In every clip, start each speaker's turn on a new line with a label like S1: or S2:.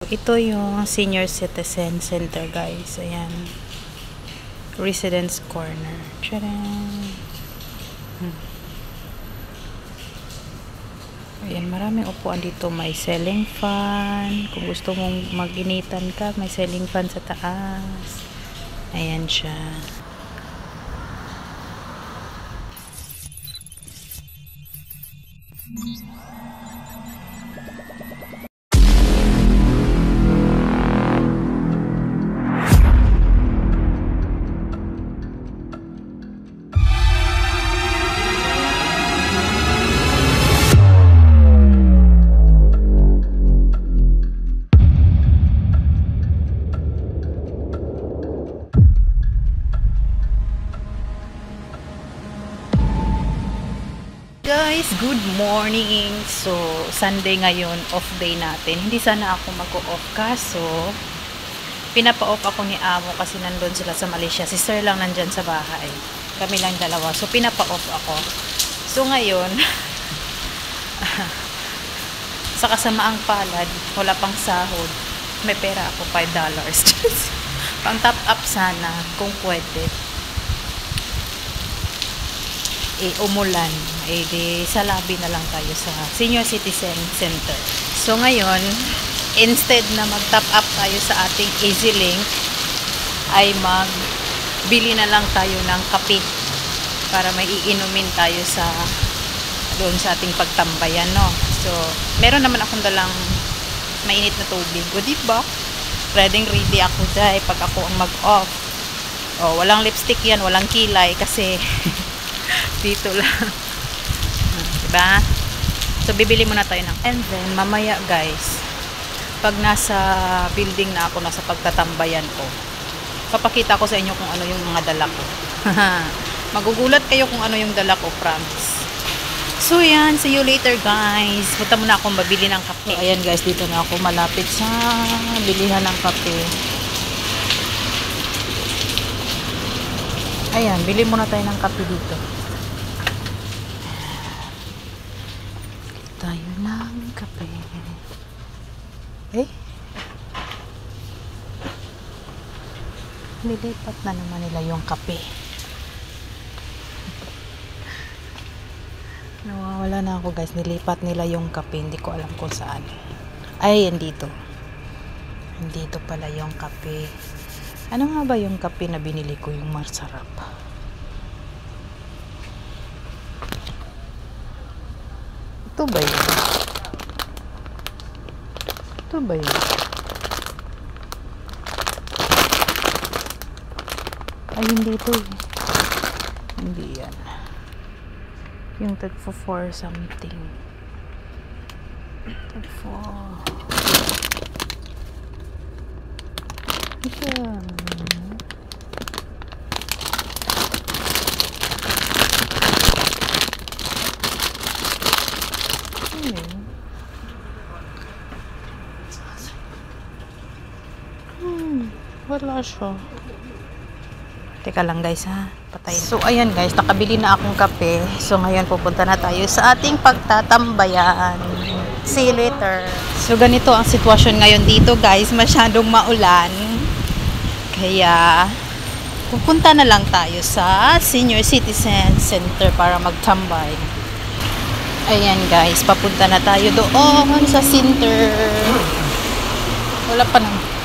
S1: Ito yung Senior Citizen Center, guys. Ayan. Residence Corner. Tcharam! Ayan, maraming upuan dito. May ceiling fan. Kung gusto mong maginitan ka, may ceiling fan sa taas. Ayan siya. Guys, good morning. So, Sunday ngayon, off day natin. Hindi sana ako mag-off kaso pinapa-off ako ni Amo kasi nandun sila sa Malaysia. Si Sir lang nandyan sa bahay. Kami lang dalawa. So, pinapa-off ako. So, ngayon sa kasamaang palad, wala pang sahod. May pera ako, $5. Pang top up sana kung pwede. Umulan, di sa lobby na lang tayo sa Senior Citizen Center. So ngayon, instead na mag-top up tayo sa ating EasyLink, ay magbili na lang tayo ng kape para may iinumin tayo doon sa ating pagtambayan, no? So, meron naman akong dalang mainit na tubig. O, diba? Ready ako dahil pag ako ang mag-off. O, walang lipstick yan, walang kilay kasi dito lang. Diba? So, bibili muna tayo ng. And then, mamaya guys, pag nasa building na ako, nasa pagtatambayan ko, papakita ko sa inyo kung ano yung mga dala ko. Magugulat kayo kung ano yung dala ko, promise. So, yan. See you later, guys. Punta muna akong mabili ng kape. So, ayan guys, dito na ako malapit sa bilihan ng kape. Ayan, bili muna tayo ng kape dito. Tayo ng kape. Nilipat na naman nila yung kape. Nawawala na ako guys. Nilipat nila yung kape. Hindi ko alam kung saan. Ay, yan dito. Dito pala yung kape. Ano nga ba yung kape na binili ko yung masarap? Ito ba yun? Ito ba yun? Ay, hindi ito eh. Hindi yan. Yung tag-for 4 something. Tag-for. Ito yan. Wala siya. Teka lang guys ha. Patayin. So ayan guys, nakabili na akong kape. So ngayon pupunta na tayo sa ating pagtatambayan. See you later. So ganito ang sitwasyon ngayon dito guys. Masyadong maulan. Kaya pupunta na lang tayo sa Senior Citizen Center para magtambay. Ayan guys, papunta na tayo doon sa center. Wala pa naman.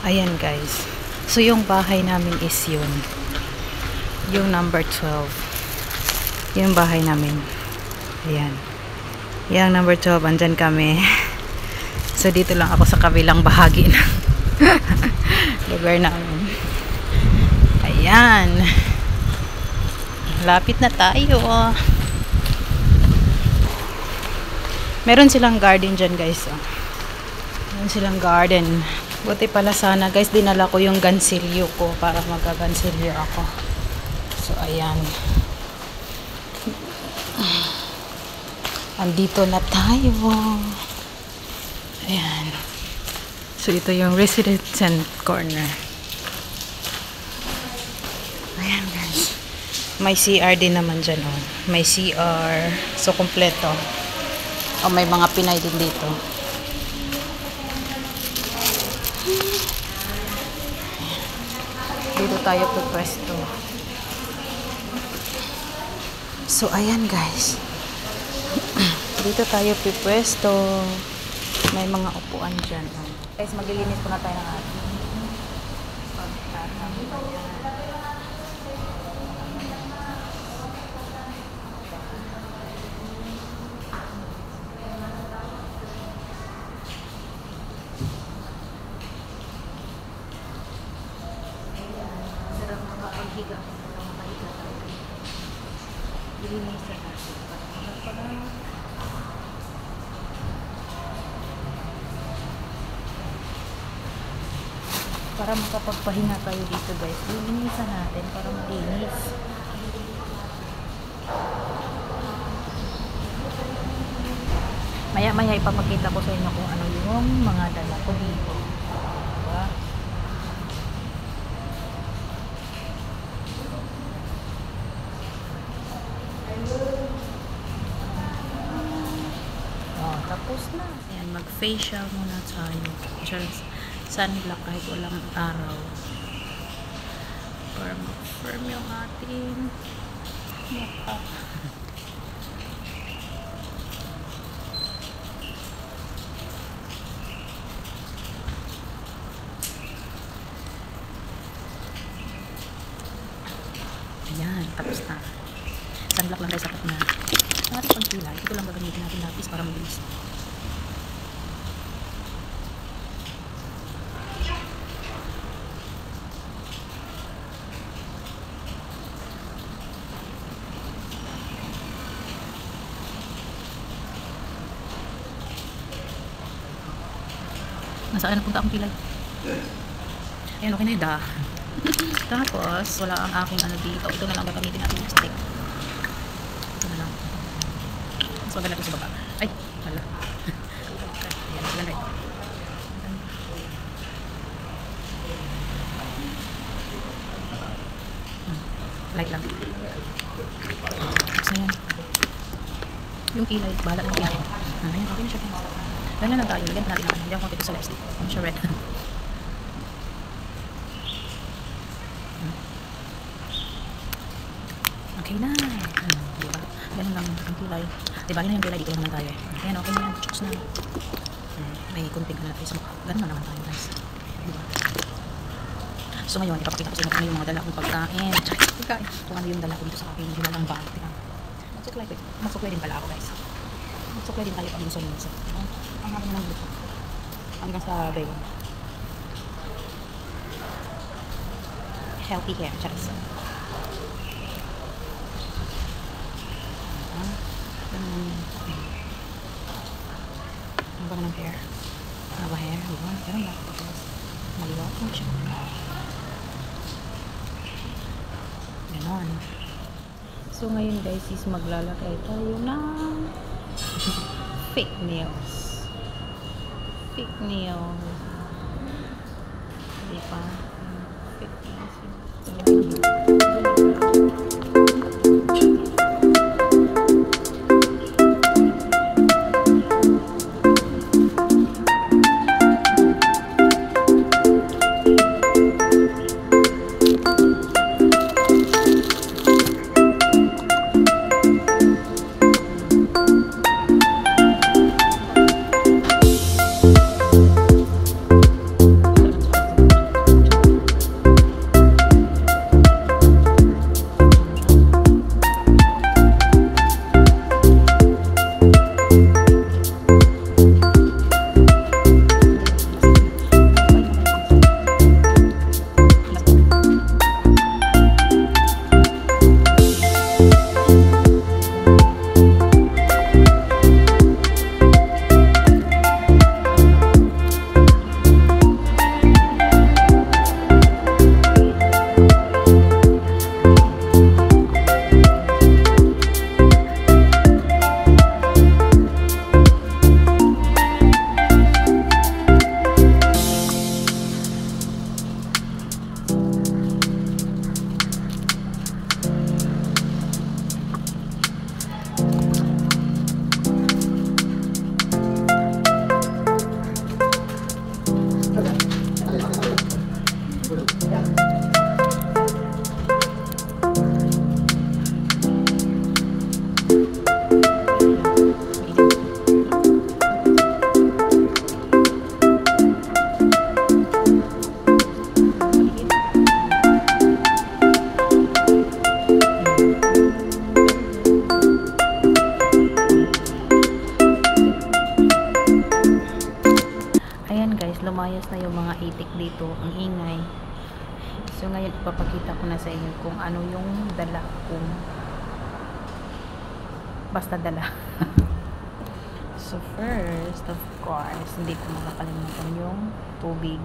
S1: Ayan guys. So yung bahay namin is yun. Yung number 12. Yung bahay namin. Ayan. Yung number 12. Andyan kami. So dito lang ako sa kabilang bahagi ng lugar namin. Ayan. Lapit na tayo. Meron silang garden dyan guys. Meron silang garden. Buti pala sana guys, dinala ko yung gansilyo ko para magagansilyo ako. So ayan. Andito na tayo. Ayan. So ito yung residence corner. Ayan guys. May CR din naman dyan oh. May CR. So kompleto. O may mga Pinay din dito. Dito tayo pwesto. So, ayan guys. Dito tayo pwesto. May mga upuan dyan. Guys, maglilinis po na tayo ng ating pagtatapon. Sarap makapaghiga. Lilinisan natin. Para makapagpahinga tayo dito guys. Lilinisan natin para malinis. Maya-maya ipapakita ko sa inyo kung ano yung mga dala ko dito. Diba? Oh, tapos na. Ayan, mag-facial muna tayo. Just sunblock kahit walang araw. Para mag-firm yung ating mukha. Ayan, tapos na. Sunblock lang guys, sapat na. Ang ating pangkilay, ito lang gagamitin natin lapis para mabilis. Nasaan napunta akong kilay? Ayan, okay na yun dah. Tapos, wala ang aking ano dito. Ito na lang gagamitin natin yung stick. Ito na lang. So, wala natin sa baba. Ay, wala. Ayan, wala rin. Light lang. Tapos na yan. Yung kilay, bahala lang yan. Ayan, okay na siya. Ganyan lang tayo. Lagyan natin naman. Hindi ako konti sa lipstick. Ano siya red. Okay na. Diba? Ganun lang ang kulay. Diba? Yun na yung kulay. Dito naman tayo. Ayan, okay na yan. Chooks na. May kunting na face mo. Ganun lang naman tayo guys. Diba? So ngayon, ipapakita ko sa inyo kung ano yung mga dala kong pagkain. Pagkain. Kung ano yung dala ko dito sa aking hilalang bag. Magsuklay din pala ako guys. Magsuklay din tayo pag minsan-minsan. Ang hapon ng grupo. Hanggang sa bayo. Healthy hair. Charis. Ang ba ng hair? Ang ba hair? Diba? Pero ba? Maliwat mo siya. Ganon. So ngayon guys is maglalagay tayo ng fake nails. Fake nails. Diba? Fake nails. lumayas na yung mga itik dito, ang ingay. So ngayon ipapakita ko na sa inyo kung ano yung dala kong basta dala. So first of course, hindi ko makakalimutan yung tubig.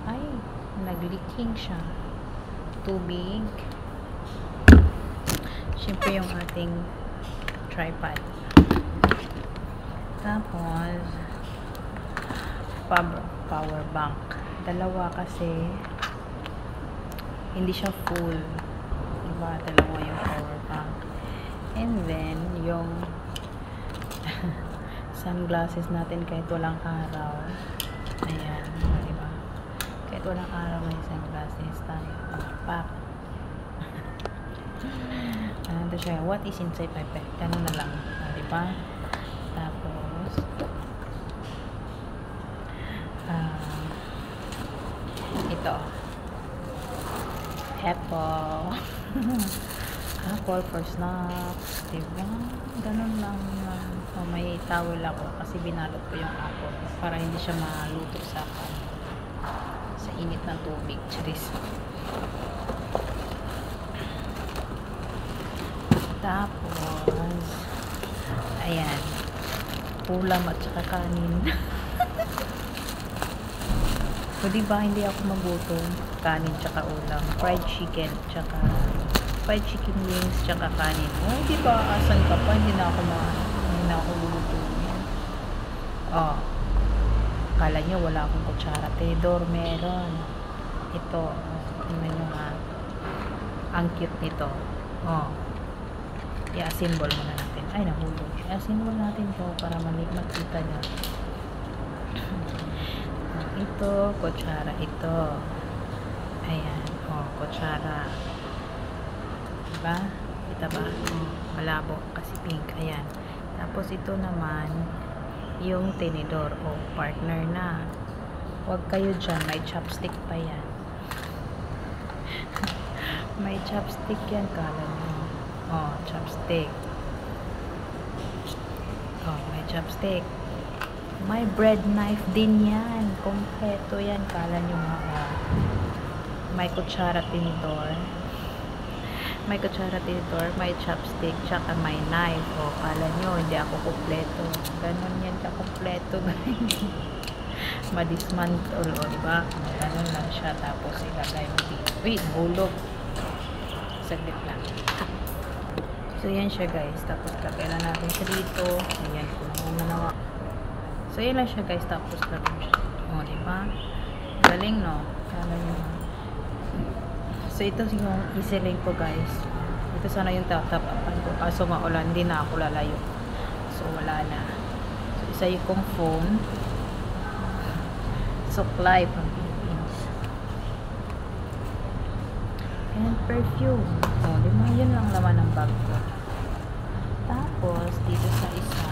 S1: Ay, nag-leaking siya. Tubig. Siyempre yung ating tripod. Tapos power bank. Dalawa kasi hindi siya full. Diba? Dalawa yung power bank. And then yung sunglasses natin kahit walang araw. Ayan. Diba? Kahit walang araw may sunglasses tayo. Pack. Ano siya? What is inside my bag? Ganun na lang. Diba? Tapos ito. Apple. Apple for snacks. Diba? Ganun lang. May towel ako kasi binalot ko yung apple para hindi siya maluto sa init ng tubig. Charis. Tapos ayan, ulam at saka kanin. O diba hindi ako magutom, kanin tsaka ulam, fried chicken wings tsaka kanin. O diba asan ka pa, hindi na ako lulutuin. Oh, kala nyo wala akong kutsara. Tenedor meron. Ito, tingnan nyo nga, ang cute nito. Oh, i-assemble muna natin. Ay, nahulog. I-assemble natin to para makita nyo. Ito, kutsara ito. Ayan. Oh, kutsara. Diba? Kita ba? Malabo kasi pink. Ayan. Tapos ito naman, yung tenedor. Oh, partner na. Huwag kayo dyan. May chopstick pa yan. May chopstick yan. Kala nyo. Oh, chopstick. Oh, may chopstick. May bread knife din yan. Kompleto yan. Kala nyo nga. Oh. May kutsara tinidor. May kutsara tinidor. May chopstick. Tsaka may knife. O, kala nyo, hindi ako kompleto. Ganon yan ka kompleto. Madismantle. O, diba? Ganon lang siya. Tapos ilagay mo dito. Uy, nahulog. Saglit lang. So, yan siya guys. Tapos, lagay lang natin siya dito. Ayan, kung manawa. So, yan lang siya guys. Tapos, lagay siya. O, diba? Galing, no? Kala nyo. So, ito yung easy-link ko guys. Ito sana yung tap-tapan ko. Kaso nga ulan, hindi na ako lalayo. So, wala na. So, isa yung kong phone. Supply from Philippines. And perfume. O, diba? Yun lang laman ng bag ko. Tapos, dito sa isa,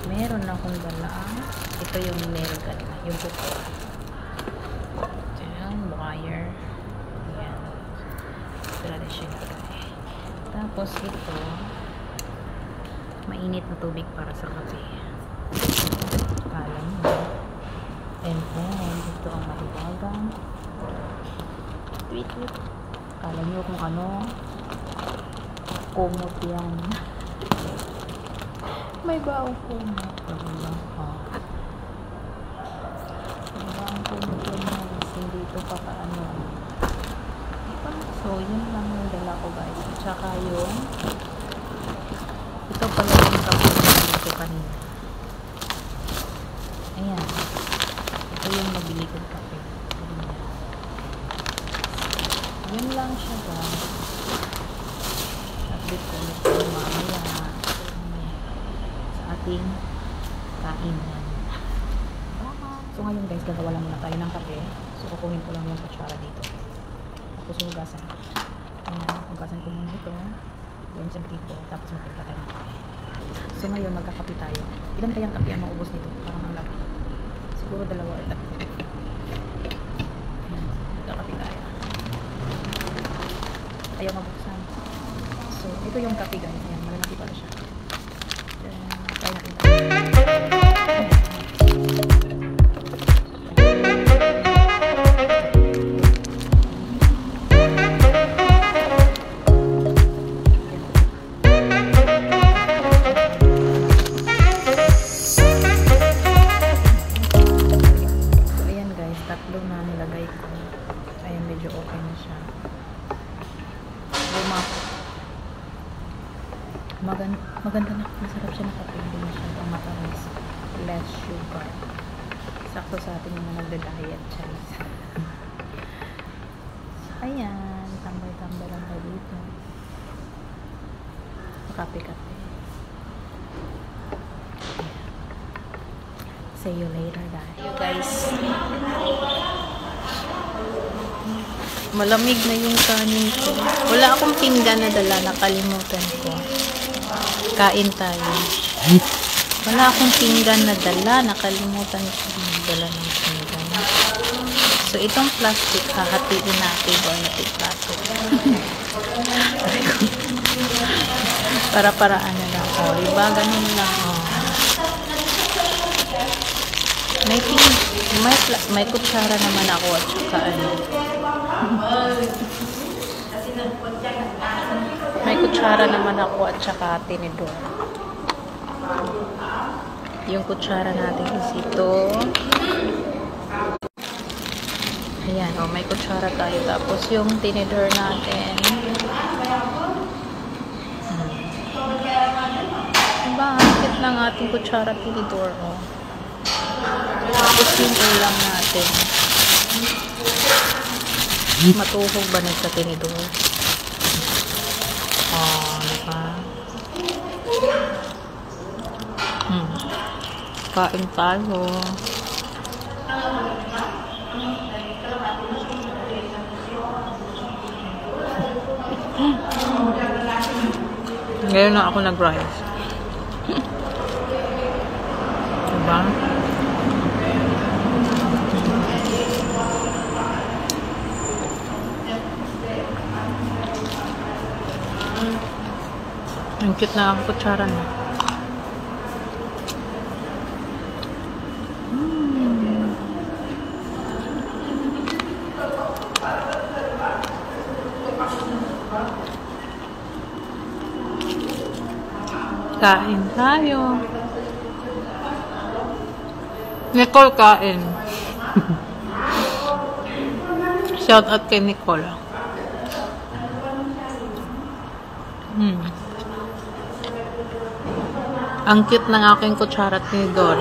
S1: meron akong dalaan. Ito yung nail gun. Yung buko. Ayan, wire. Ayan. Traditional. Tapos, ito, mainit na tubig para sa kape. Kala mo. And then, ito ang matibagang tweet. Kala nyo kung ano, kumot yan. May baong kumot. May baong kumot yan. Hindi ito papaano. So, yun lang yung dala ko guys. At saka yung ito pala yung kapag ito kanina. Ayan. Ito yung nabili kong kape. Yun lang siya guys. Update ko ulit ko mamaya sa ating kainan. So ngayon guys, gagawa lang muna tayo ng kape. So kukunin ko lang yung kutsara dito. Tapos hugasan. Ayan, hugasan ko muna ito. Gawin sa dito. Tapos magpagka tayo ng kape. So ngayon magkakape tayo. Ilan kayang kape ang maubos nito? Parang ang laki. Siguro 2 or 3. Ayan, magkakape tayo. Ayaw mabuksan. So, ito yung kape guys. Ayan, malalaki pala siya. Try natin. less sugar. Sakto sa ating mga nagda-diet, guys. So, ayan. Tambay-tambay lang tayo dito. Kape-kape. See you later, guys. Malamig na yung kanin ko. Wala akong pinggan na dala. Nakalimutan ko. Kain tayo. Wala akong pinggan na dala. Nakalimutan ko dala ng pinggan. So, itong plastic, hahatiin natin o natin plastic. Para-paraan na lang. O, diba? Ganun lang. O. May kutsara naman ako at saka ano. May kutsara naman ako at saka tinidor. Yung kutsara natin is ito. Ayan, o, may kutsara tayo. Tapos yung tinidor natin. Diba, akit ng ating kutsara tinidor, o. Tapos yung ulam natin. Matuhog ba sa tinidor? Oh, diba? Kain tayo. Ngayon na ako nag-rice. Diba? Ang cute na ang kutsara na. Kain tayo. Nicole, kain. Shout out kay Nicole. Ang cute ng aking kutsara at tinidor.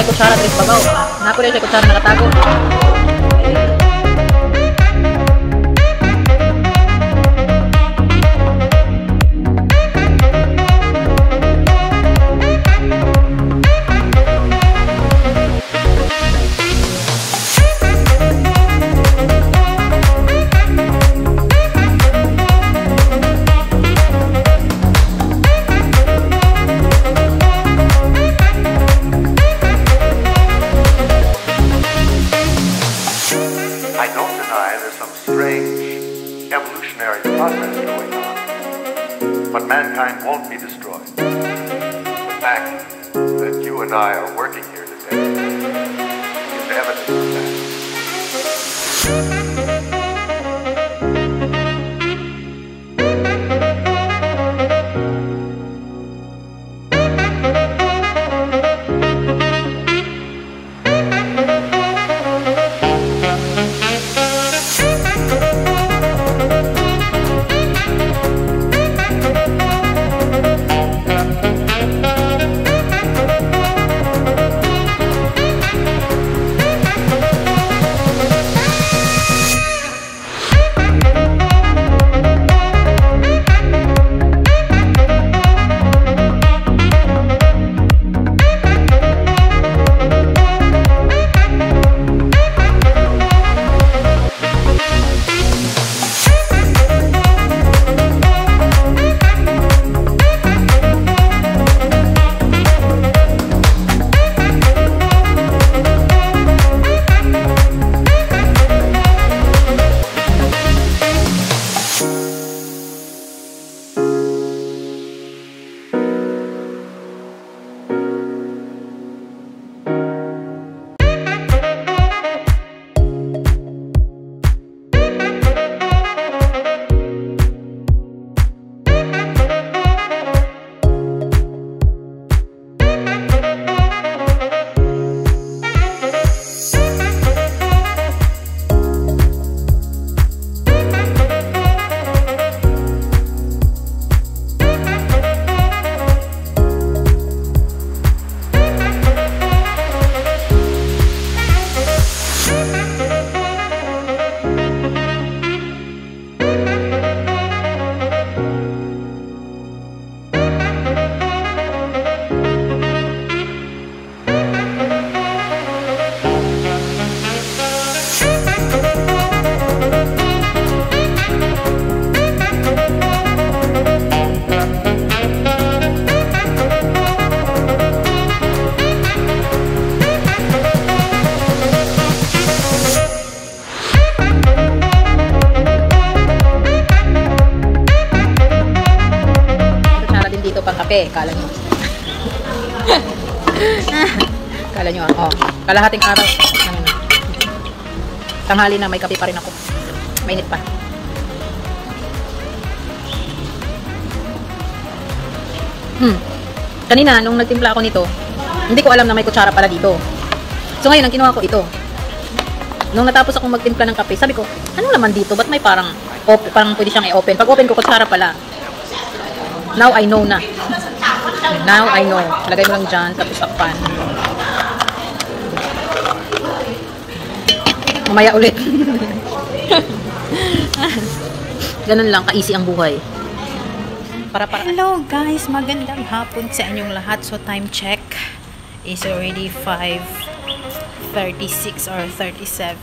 S1: Kutsara tres babaw. Napo rin siya kutsara nakatago.
S2: I don't deny there's some strange evolutionary process going on, but mankind won't be destroyed. The fact that you and I are working here today is evidence of that.
S1: pang kape, kala nyo. Kala nyo, oh. Kalahating araw. Tanghali na, may kape pa rin ako. Mainit pa. Kanina, nung nagtimpla ako nito, hindi ko alam na may kutsara pala dito. So ngayon, ang kinuha ko ito. Nung natapos akong magtimpla ng kape, sabi ko, ano naman dito? Ba't may parang pwede siyang i-open? Pag open ko, kutsara pala. Now I know na. Now I know. Lagay mo lang dyan, tapos takpan. Mamaya ulit. Ganun lang, ka-easy ang buhay. Hello guys, magandang hapon sa inyong lahat. So time check is already 5:36 or 37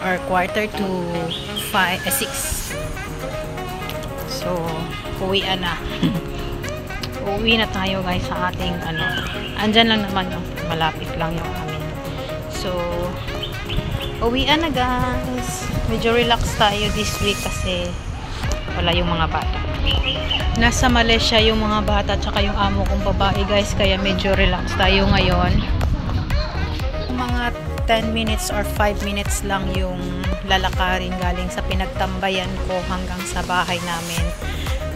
S1: or quarter to 6. So uwian na. Uwi na tayo guys sa ating andyan lang naman yung malapit lang yung amin. So uwian na guys. Medyo relax tayo this week kasi wala yung mga bata. Nasa Malaysia yung mga bata tsaka yung amo kong babae guys, kaya medyo relax tayo ngayon. Mga 10 minutes or 5 minutes lang yung lalakarin galing sa pinagtambayan ko hanggang sa bahay namin.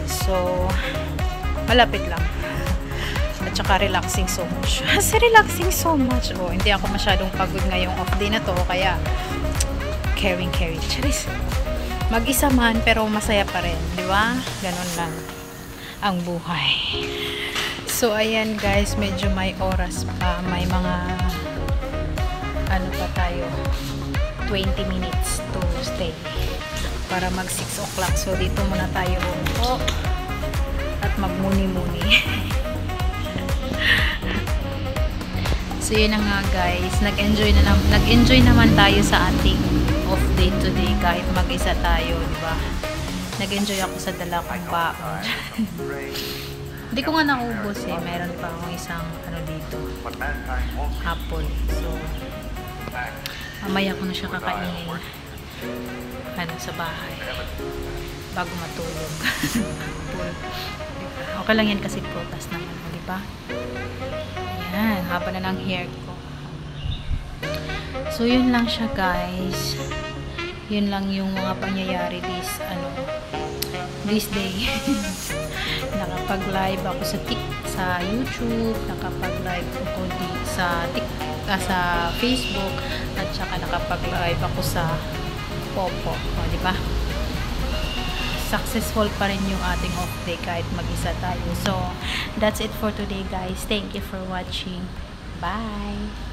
S1: So malapit lang. At saka relaxing so much. Kasi relaxing so much. Oh, hindi ako masyadong pagod ngayong off day na to, kaya caring. Charis. Mag-isa man pero masaya pa rin, di ba? Ganon lang ang buhay. So ayan guys, medyo may oras pa, may mga pa tayo 20 minutes to stay para mag 6 o'clock. So dito muna tayo at magmuni-muni. So yun na nga guys, nag-enjoy naman tayo sa ating off day today kahit mag-isa tayo, di ba? Nag-enjoy ako sa dala kong baon. Hindi ko nga naubos eh. Meron pa akong isang dito. Apple. So mamaya ko na siya kakainin sa bahay bago matulog. Okay lang yan kasi prutas naman, di ba? Yan, haba na ng hair ko. So yun lang siya guys. Yun lang yung mga pangyayari this day. Nakapag-live ako sa YouTube, nakapag-live ako sa Facebook, at saka nakapag-live ako sa Popo, di ba? Successful pa rin yung ating off day kahit mag-isa tayo. So that's it for today guys. Thank you for watching. Bye.